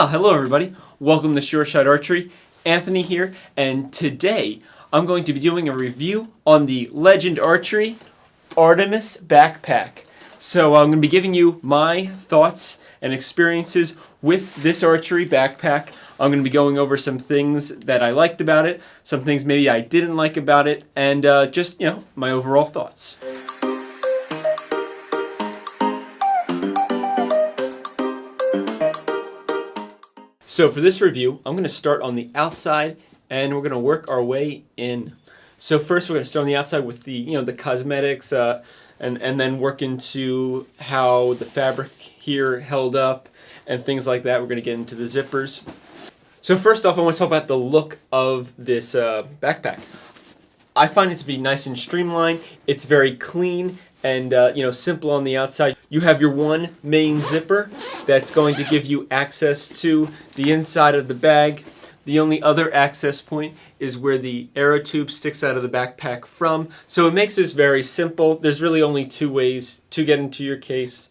Hello everybody. Welcome to Shoreside Archery. Anthony here, and today I'm going to be doing a review on the Legend Archery Artemis backpack. So I'm going to be giving you my thoughts and experiences with this archery backpack. I'm going to be going over some things that I liked about it, some things maybe I didn't like about it, and just, my overall thoughts. So for this review, I'm going to start on the outside, and we're going to work our way in. So first, we're going to start on the outside with the cosmetics, and then work into how the fabric here held up and things like that. We're going to get into the zippers. So first off, I want to talk about the look of this backpack. I find it to be nice and streamlined. It's very clean and simple on the outside. You have your one main zipper that's going to give you access to the inside of the bag. The only other access point is where the arrow tube sticks out of the backpack from. So it makes this very simple. There's really only two ways to get into your case.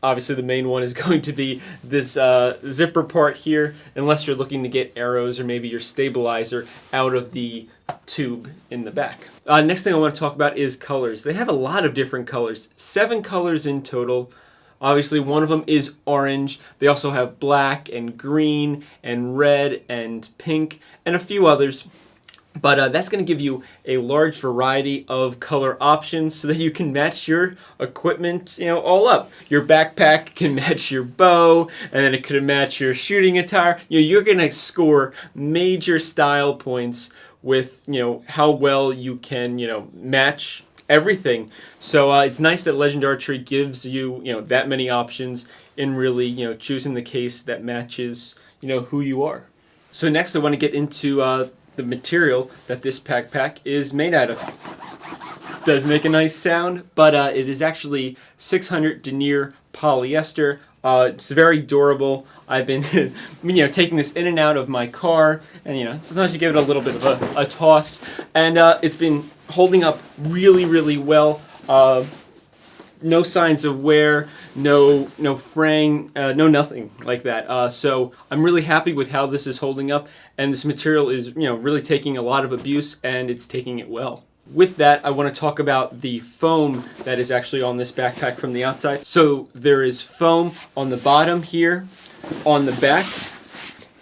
Obviously the main one is going to be this zipper part here, unless you're looking to get arrows or maybe your stabilizer out of the tube in the back. Next thing I want to talk about is colors. They have a lot of different colors, 7 colors in total. Obviously one of them is orange. They also have black and green and red and pink and a few others. But that's going to give you a large variety of color options so that you can match your equipment, all up. Your backpack can match your bow, and then it could match your shooting attire. You're going to score major style points with, how well you can, match everything. So it's nice that Legend Archery gives you, that many options in really, choosing the case that matches, who you are. So next I want to get into the material that this backpack is made out of. It does make a nice sound, but it is actually 600 denier polyester. It's very durable. I've been taking this in and out of my car, and sometimes you give it a little bit of a toss, and it's been holding up really well. No signs of wear, no fraying, no nothing like that. So I'm really happy with how this is holding up, and this material is really taking a lot of abuse, and it's taking it well. With that, I want to talk about the foam that is actually on this backpack from the outside. So there is foam on the bottom here, on the back,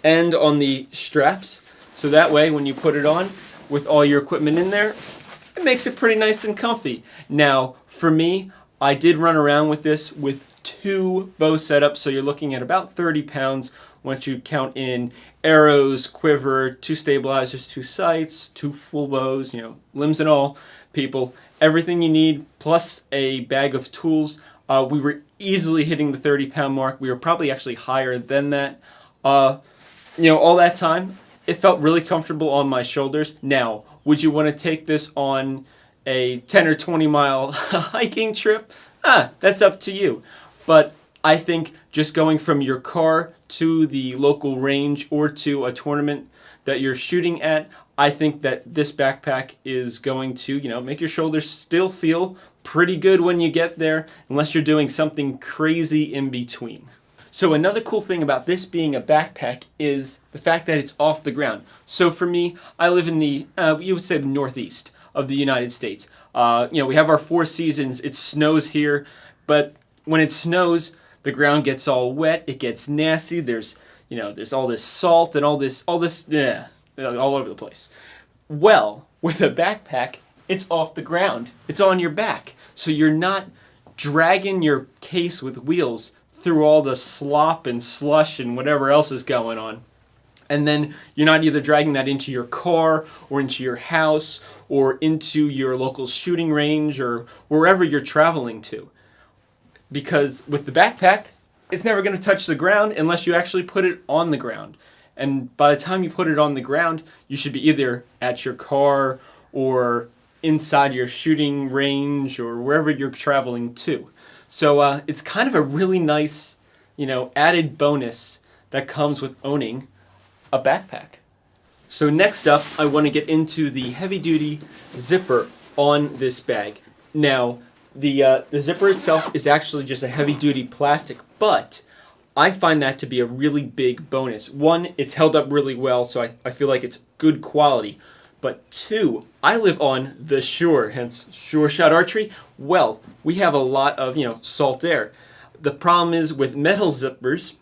and on the straps. So that way, when you put it on with all your equipment in there, it makes it pretty nice and comfy. Now, for me, I did run around with this with 2 bow setups, so you're looking at about 30 pounds once you count in arrows, quiver, 2 stabilizers, 2 sights, 2 full bows, limbs and all, people. Everything you need, plus a bag of tools. We were easily hitting the 30-pound mark. We were probably actually higher than that. All that time, it felt really comfortable on my shoulders. Now, would you want to take this on a 10 or 20 mile hiking trip? That's up to you. But I think just going from your car to the local range or to a tournament that you're shooting at, I think that this backpack is going to, make your shoulders still feel pretty good when you get there, unless you're doing something crazy in between. So another cool thing about this being a backpack is the fact that it's off the ground. So for me, I live in the, you would say the northeast of the United States. We have our 4 seasons. It snows here, but when it snows, the ground gets all wet. It gets nasty. There's all this salt and all this, all over the place. Well, with a backpack, it's off the ground. It's on your back, so you're not dragging your case with wheels through all the slop and slush and whatever else is going on. And then you're not either dragging that into your car or into your house or into your local shooting range or wherever you're traveling to. Because with the backpack, it's never going to touch the ground unless you actually put it on the ground. And by the time you put it on the ground, you should be either at your car or inside your shooting range or wherever you're traveling to. So it's kind of a really nice, added bonus that comes with owning a backpack. So next up, I want to get into the heavy-duty zipper on this bag. Now, the zipper itself is actually just a heavy-duty plastic, but I find that to be a really big bonus. One, it's held up really well, so I feel like it's good quality. But two, I live on the shore, hence Shore Shot Archery. Well, we have a lot of, salt air. The problem is with metal zippers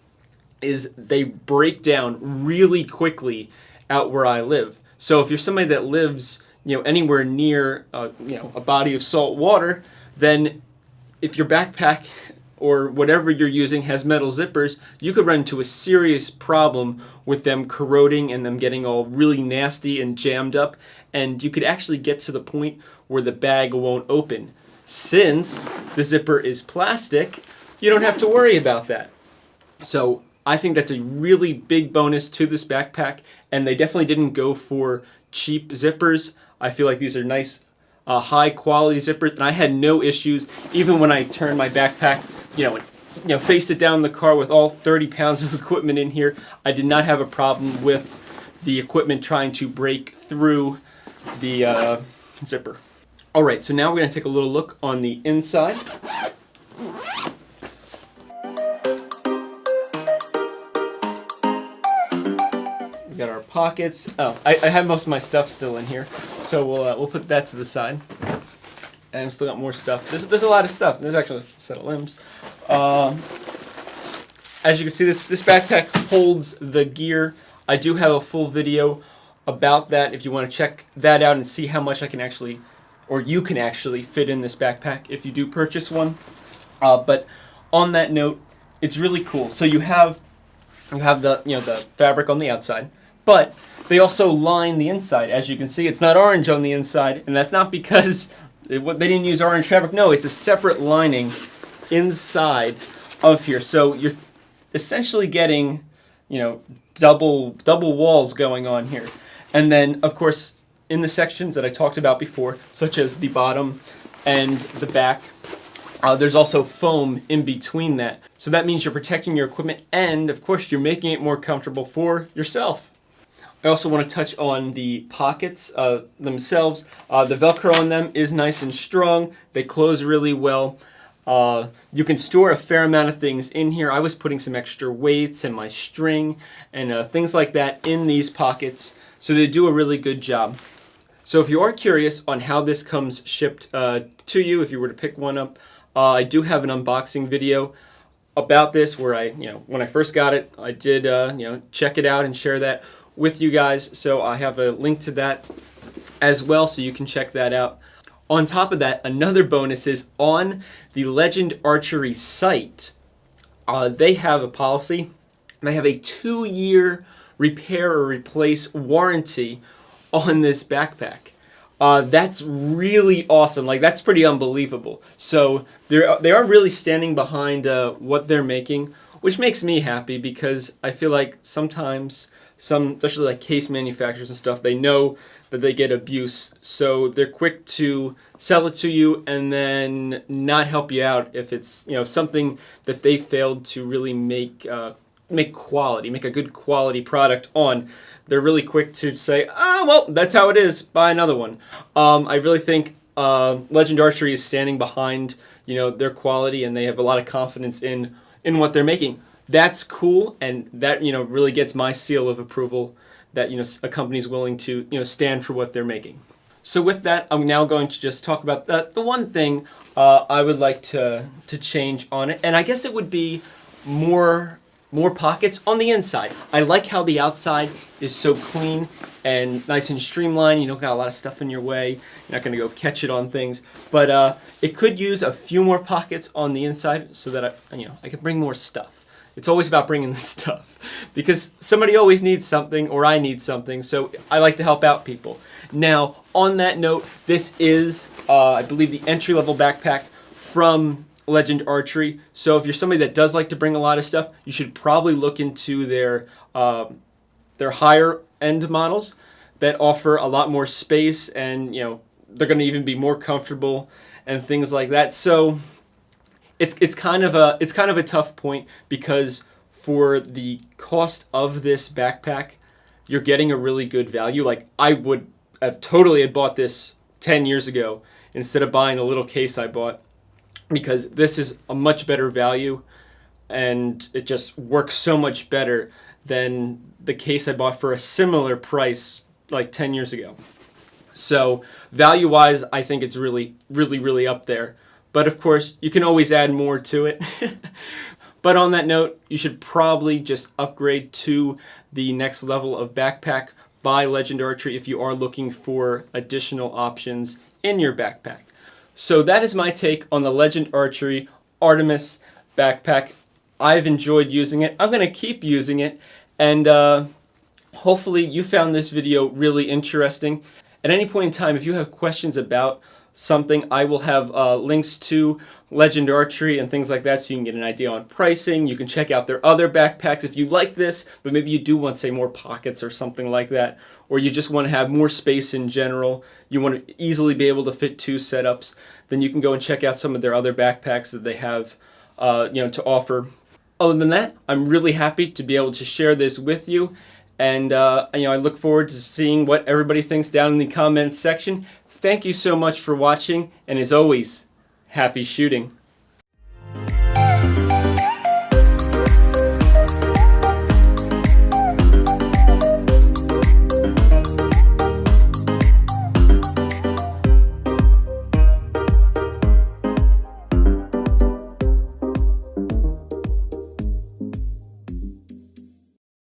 is they break down really quickly out where I live. So if you're somebody that lives, anywhere near, a body of salt water, then if your backpack or whatever you're using has metal zippers, you could run into a serious problem with them corroding and them getting all really nasty and jammed up, and you could actually get to the point where the bag won't open. Since the zipper is plastic, you don't have to worry about that. So I think that's a really big bonus to this backpack, and they definitely didn't go for cheap zippers. I feel like these are nice, high quality zippers, and I had no issues even when I turned my backpack, faced it down in the car with all 30 pounds of equipment in here. I did not have a problem with the equipment trying to break through the zipper. All right, so now we're going to take a little look on the inside. We got our pockets. Oh, I have most of my stuff still in here, so we'll put that to the side. And I've still got more stuff. There's a lot of stuff. There's actually a set of limbs. As you can see, this backpack holds the gear. I do have a full video about that if you want to check that out and see how much I can actually, or you can actually fit in this backpack if you do purchase one. But on that note, it's really cool. So you have the the fabric on the outside, but they also line the inside. As you can see, it's not orange on the inside, and that's not because they didn't use orange fabric. No, it's a separate lining inside of here. So you're essentially getting, double walls going on here. And then, of course, in the sections that I talked about before, such as the bottom and the back, there's also foam in between that. So that means you're protecting your equipment, and of course you're making it more comfortable for yourself. I also want to touch on the pockets themselves. The Velcro on them is nice and strong. They close really well. You can store a fair amount of things in here. I was putting some extra weights and my string and things like that in these pockets, so they do a really good job. So if you are curious on how this comes shipped to you, if you were to pick one up, I do have an unboxing video about this where I, when I first got it, I did, check it out and share that with you guys. So I have a link to that as well, so you can check that out. On top of that, another bonus is on the Legend Archery site. They have a policy. They have a 2-year repair or replace warranty on this backpack. That's really awesome. Like, that's pretty unbelievable. So they are really standing behind what they're making, which makes me happy because I feel like sometimes especially like case manufacturers and stuff, they know that they get abuse, so they're quick to sell it to you and then not help you out if it's something that they failed to really make a good quality product on. They're really quick to say, well, that's how it is, buy another one. I really think Legend Archery is standing behind their quality, and they have a lot of confidence in what they're making. That's cool, and that really gets my seal of approval that a company's willing to stand for what they're making. So with that, I'm now going to just talk about the one thing I would like to change on it, and I guess it would be more pockets on the inside. I like how the outside is so clean and nice and streamlined. You don't got a lot of stuff in your way. You're not going to go catch it on things, but it could use a few more pockets on the inside so that I can bring more stuff. It's always about bringing the stuff because somebody always needs something, or I need something, so I like to help out people. Now, on that note, this is, I believe, the entry-level backpack from Legend Archery. So if you're somebody that does like to bring a lot of stuff, you should probably look into their higher-end models that offer a lot more space, and they're going to even be more comfortable and things like that. So it's kind of a tough point because for the cost of this backpack, you're getting a really good value. Like, I would have totally had bought this 10 years ago instead of buying the little case I bought, because this is a much better value and it just works so much better than the case I bought for a similar price like 10 years ago. So value-wise, I think it's really, really, really up there. But of course, you can always add more to it. But on that note, you should probably just upgrade to the next level of backpack by Legend Archery if you are looking for additional options in your backpack. So that is my take on the Legend Archery Artemis backpack. I've enjoyed using it. I'm going to keep using it, and hopefully you found this video really interesting. At any point in time, if you have questions about something, I will have links to Legend Archery and things like that, so you can get an idea on pricing. You can check out their other backpacks if you like this, but maybe you do want, say, more pockets or something like that, or you just want to have more space in general. You want to easily be able to fit 2 setups. Then you can go and check out some of their other backpacks that they have, to offer. Other than that, I'm really happy to be able to share this with you. And I look forward to seeing what everybody thinks down in the comments section. Thank you so much for watching, and as always, happy shooting.